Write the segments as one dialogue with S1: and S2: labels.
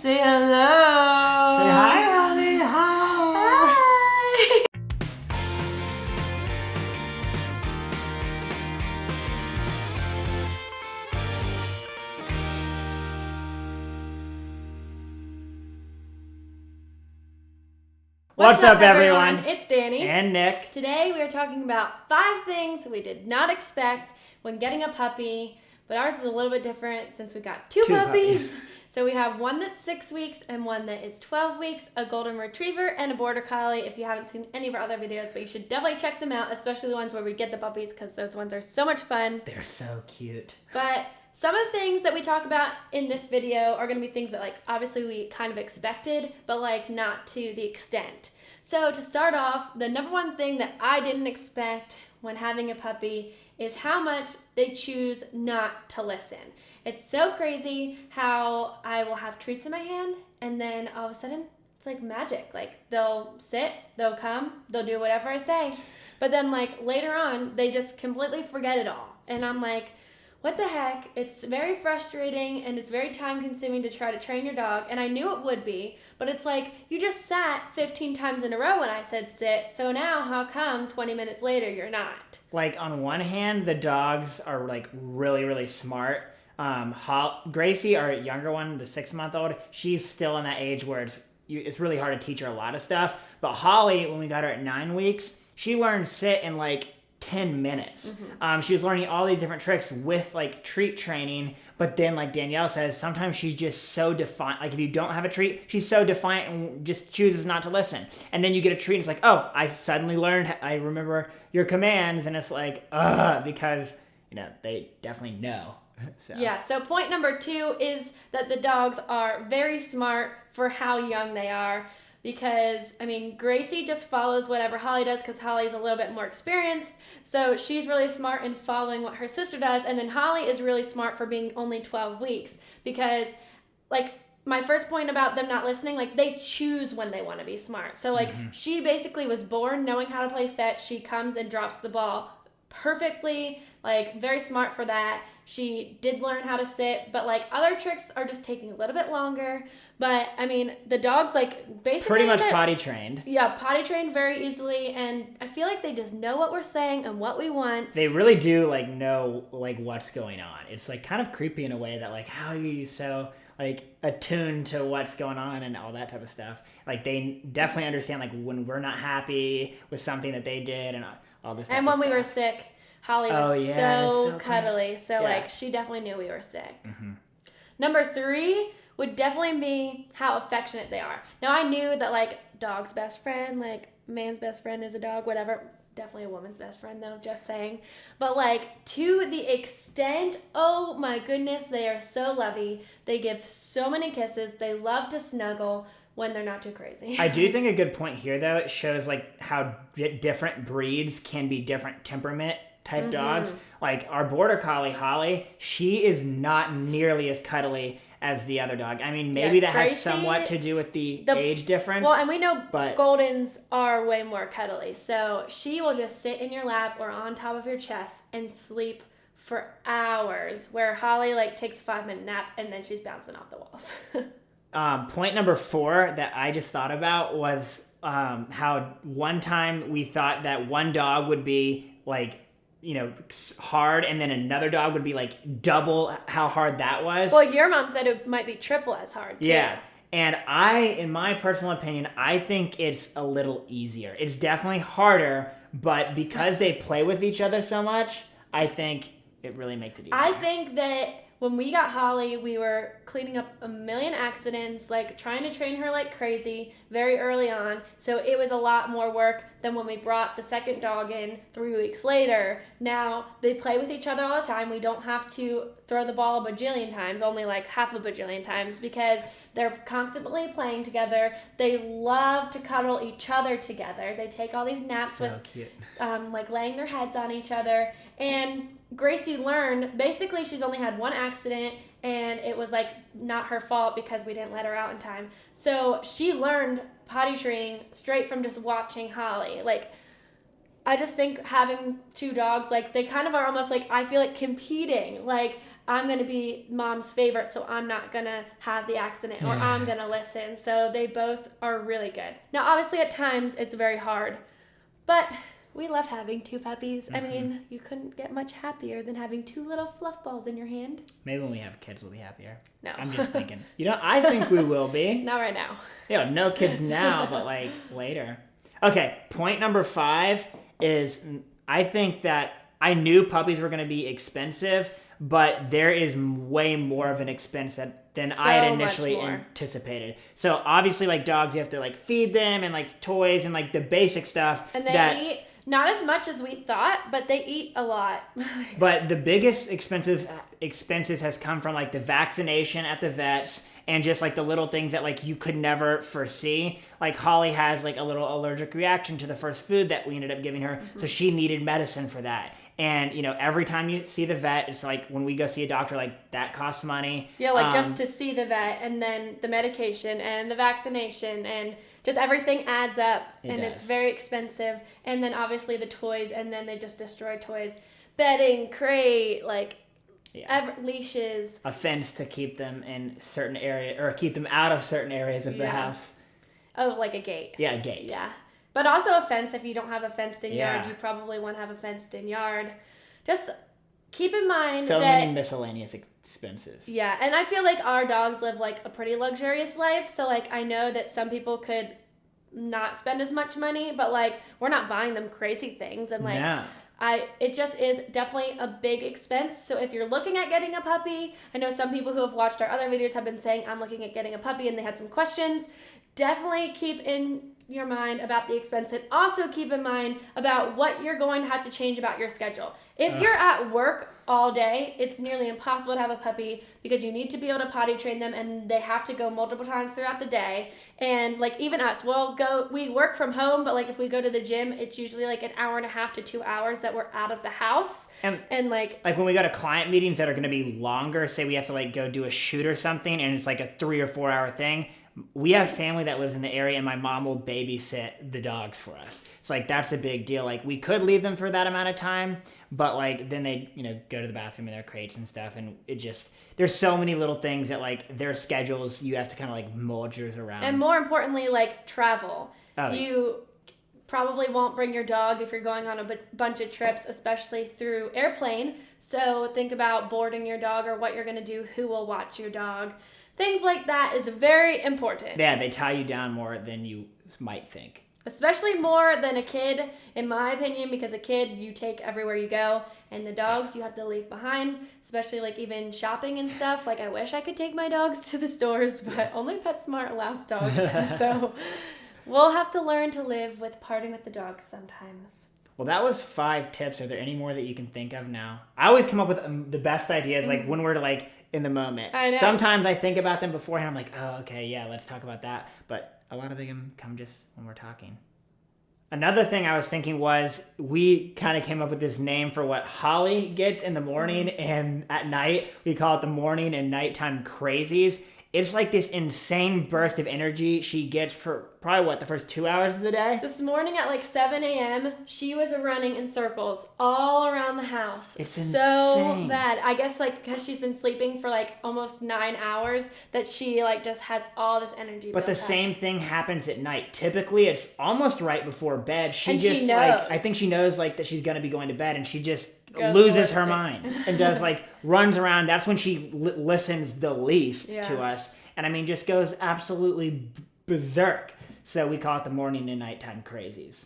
S1: Say hello.
S2: Say hi, Holly. Hi.
S1: Hi.
S2: What's up, everyone?
S1: It's Dani.
S2: And Nick.
S1: Today we are talking about 5 things we did not expect when getting a puppy, but ours is a little bit different since we got two puppies. So we have one that's 6 weeks and one that is 12 weeks, a golden retriever and a border collie. If you haven't seen any of our other videos, but you should definitely check them out, especially the ones where we get the puppies because those ones are so much fun.
S2: They're so cute.
S1: But some of the things that we talk about in this video are going to be things that, like, obviously we kind of expected, but, like, not to the extent. So to start off, the number one thing that I didn't expect when having a puppy is how much they choose not to listen. It's so crazy how I will have treats in my hand, and then all of a sudden, it's like magic. Like, they'll sit, they'll come, they'll do whatever I say. But then, like, later on, they just completely forget it all. And I'm like, what the heck? It's very frustrating and it's very time consuming to try to train your dog. And I knew it would be, but it's like, you just sat 15 times in a row when I said sit. So now how come 20 minutes later you're not?
S2: Like, on one hand, the dogs are, like, really, really smart. Gracie, our younger one, the 6-month-old, she's still in that age where it's really hard to teach her a lot of stuff. But Holly, when we got her at 9 weeks, she learned sit in, like, 10 minutes.
S1: Mm-hmm.
S2: She was learning all these different tricks with, like, treat training, but then, like Danielle says, sometimes she's just so defiant. Like, if you don't have a treat, she's so defiant and just chooses not to listen. And then you get a treat and it's like, oh, I suddenly learned, I remember your commands, and it's like, because, you know, they definitely know. So.
S1: Yeah, so point number 2 is that the dogs are very smart for how young they are. Because, I mean, Gracie just follows whatever Holly does because Holly's a little bit more experienced. So she's really smart in following what her sister does. And then Holly is really smart for being only 12 weeks. Because, like, my first point about them not listening, like, they choose when they want to be smart. So, like, she basically was born knowing how to play fetch. She comes and drops the ball perfectly, like, very smart for that. She did learn how to sit, but, like, other tricks are just taking a little bit longer. But, I mean, the dog's, like, basically...
S2: Pretty much potty trained.
S1: Yeah, potty trained very easily, and I feel like they just know what we're saying and what we want.
S2: They really do, like, know, like, what's going on. It's, like, kind of creepy in a way that, like, how are you so, like, attuned to what's going on and all that type of stuff. Like, they definitely understand, like, when we're not happy with something that they did and all this stuff.
S1: And when we were sick, Holly was so cuddly. So,
S2: yeah.
S1: like, she definitely knew we were sick.
S2: Mm-hmm.
S1: Number 3 would definitely be how affectionate they are. Now, I knew that, like, dog's best friend, like, man's best friend is a dog, whatever. Definitely a woman's best friend, though, just saying. But, like, to the extent, oh, my goodness, they are so lovey. They give so many kisses. They love to snuggle when they're not too crazy.
S2: I do think a good point here, though, it shows, like, how different breeds can be different temperament type dogs. Like, our border collie, Holly, she is not nearly as cuddly as the other dog. I mean, maybe that
S1: Gracie,
S2: has somewhat to do with the age difference.
S1: Well, and we know Goldens are way more cuddly. So she will just sit in your lap or on top of your chest and sleep for hours, where Holly, like, takes a 5-minute nap and then she's bouncing off the walls.
S2: Point number 4 that I just thought about was how one time we thought that one dog would be, like, you know, hard, and then another dog would be, like, double how hard that was.
S1: Well, your mom said it might be triple as hard, too.
S2: Yeah. And in my personal opinion, I think it's a little easier. It's definitely harder, but because they play with each other so much, I think it really makes it easier.
S1: I think that when we got Holly, we were cleaning up a million accidents, like, trying to train her like crazy very early on. So it was a lot more work than when we brought the second dog in 3 weeks later. Now, they play with each other all the time. We don't have to throw the ball a bajillion times, only like half a bajillion times, because they're constantly playing together. They love to cuddle each other together. They take all these naps
S2: cute.
S1: Like, laying their heads on each other. And Gracie learned, basically she's only had one accident, and it was, like, not her fault because we didn't let her out in time. So she learned potty training straight from just watching Holly. Like, I just think having 2 dogs, like, they kind of are almost, like, I feel like competing. Like, I'm going to be mom's favorite, so I'm not going to have the accident, or I'm going to listen. So they both are really good. Now, obviously, at times, it's very hard, but we love having 2 puppies. I mean, you couldn't get much happier than having 2 little fluff balls in your hand.
S2: Maybe when we have kids, we'll be happier.
S1: No.
S2: I'm just thinking. I think we will be.
S1: Not right now.
S2: No kids now, but like later. Okay, point number 5 is I think that I knew puppies were going to be expensive, but there is way more of an expense than I had initially anticipated. So obviously, like dogs, you have to like feed them and like toys and like the basic stuff.
S1: And they eat not as much as we thought, but they eat a lot.
S2: But the biggest expenses has come from like the vaccination at the vets and just like the little things that like you could never foresee. Like Holly has like a little allergic reaction to the first food that we ended up giving her, so she needed medicine for that. And every time you see the vet, it's like when we go see a doctor, like that costs money.
S1: Yeah, like just to see the vet, and then the medication and the vaccination, and just everything adds up. It's very expensive. And then obviously the toys, and then they just destroy toys. Bedding, crate, like leashes.
S2: A fence to keep them in certain area, or keep them out of certain areas of the house.
S1: Oh, like a gate.
S2: Yeah, a gate.
S1: Yeah. But also a fence. If you don't have a fenced-in yard, you probably want to have a fenced-in yard. Just keep in mind
S2: so many miscellaneous expenses.
S1: Yeah, and I feel like our dogs live like a pretty luxurious life. So like I know that some people could not spend as much money, but like we're not buying them crazy things, and like it just is definitely a big expense. So if you're looking at getting a puppy, I know some people who have watched our other videos have been saying I'm looking at getting a puppy, and they had some questions. Definitely keep in your mind about the expense, and also keep in mind about what you're going to have to change about your schedule. If you're at work all day, it's nearly impossible to have a puppy because you need to be able to potty train them, and they have to go multiple times throughout the day. And like even us, we work from home, but like if we go to the gym, it's usually like an hour and a half to 2 hours that we're out of the house. And like
S2: when we go to client meetings that are going to be longer, say we have to like go do a shoot or something, and it's like a 3 or 4 hour thing. We have family that lives in the area, and my mom will babysit the dogs for us. It's like that's a big deal. Like we could leave them for that amount of time, but like then they go to the bathroom in their crates and stuff, and it just there's so many little things that like their schedules you have to kind of like mold yours around.
S1: And more importantly, like travel. You probably won't bring your dog if you're going on a bunch of trips, especially through airplane. So think about boarding your dog, or what you're going to do, who will watch your dog. Things like that is very important.
S2: Yeah, they tie you down more than you might think.
S1: Especially more than a kid, in my opinion, because a kid you take everywhere you go, and the dogs you have to leave behind, especially like even shopping and stuff. Like I wish I could take my dogs to the stores, but only PetSmart allows dogs. So we'll have to learn to live with parting with the dogs sometimes.
S2: Well, that was 5 tips. Are there any more that you can think of now? I always come up with the best ideas, like when we're like in the moment.
S1: I know.
S2: Sometimes I think about them beforehand. I'm like, oh, okay, yeah, let's talk about that. But a lot of them come just when we're talking. Another thing I was thinking was we kind of came up with this name for what Holly gets in the morning and at night. We call it the morning and nighttime crazies. It's like this insane burst of energy she gets for probably, the first 2 hours of the day?
S1: This morning at like 7 a.m., she was running in circles all around the house.
S2: It's
S1: so
S2: insane.
S1: bad. I guess like because she's been sleeping for like almost 9 hours, that she like just has all this energy.
S2: But the same thing happens at night. Typically, it's almost right before bed. She
S1: knows.
S2: I think she knows like that she's going to be going to bed, and she just loses her mind and does like runs around. That's when she listens the least to us, and I mean just goes absolutely berserk. So we call it the morning and nighttime crazies.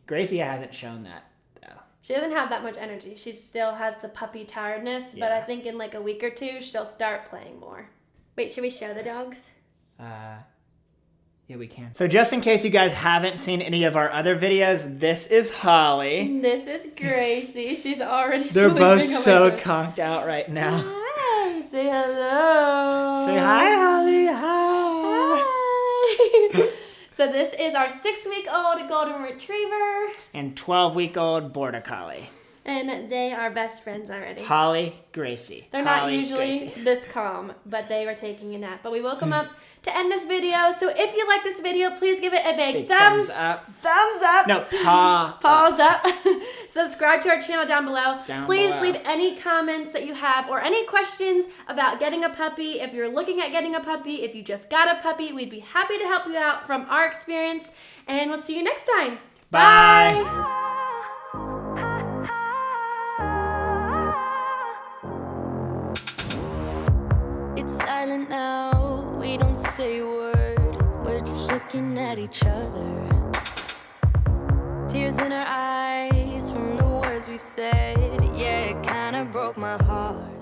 S2: Gracie hasn't shown that though.
S1: She doesn't have that much energy. She still has the puppy tiredness, but I think in like a week or two she'll start playing more. Wait, should we show the dogs?
S2: Yeah, we can. So just in case you guys haven't seen any of our other videos, this is Holly.
S1: This is Gracie. She's already
S2: They're
S1: sleeping.
S2: both so conked out right now.
S1: Hi, say hello.
S2: Say hi, Holly. Hi.
S1: So this is our 6-week-old golden retriever.
S2: And 12-week-old border collie.
S1: And they are best friends already.
S2: Holly, Gracie.
S1: They're not
S2: Holly,
S1: usually
S2: Gracie.
S1: this calm, but they were taking a nap. But we woke them up to end this video. So if you like this video, please give it a big thumbs
S2: up.
S1: Thumbs up.
S2: No, paws
S1: up. Subscribe to our channel down below. Please
S2: below.
S1: leave any comments that you have or any questions about getting a puppy. If you're looking at getting a puppy, if you just got a puppy, we'd be happy to help you out from our experience. And we'll see you next time.
S2: Bye.
S3: It's silent now, we don't say a word. We're just looking at each other. Tears in our eyes from the words we said. Yeah, it kinda broke my heart.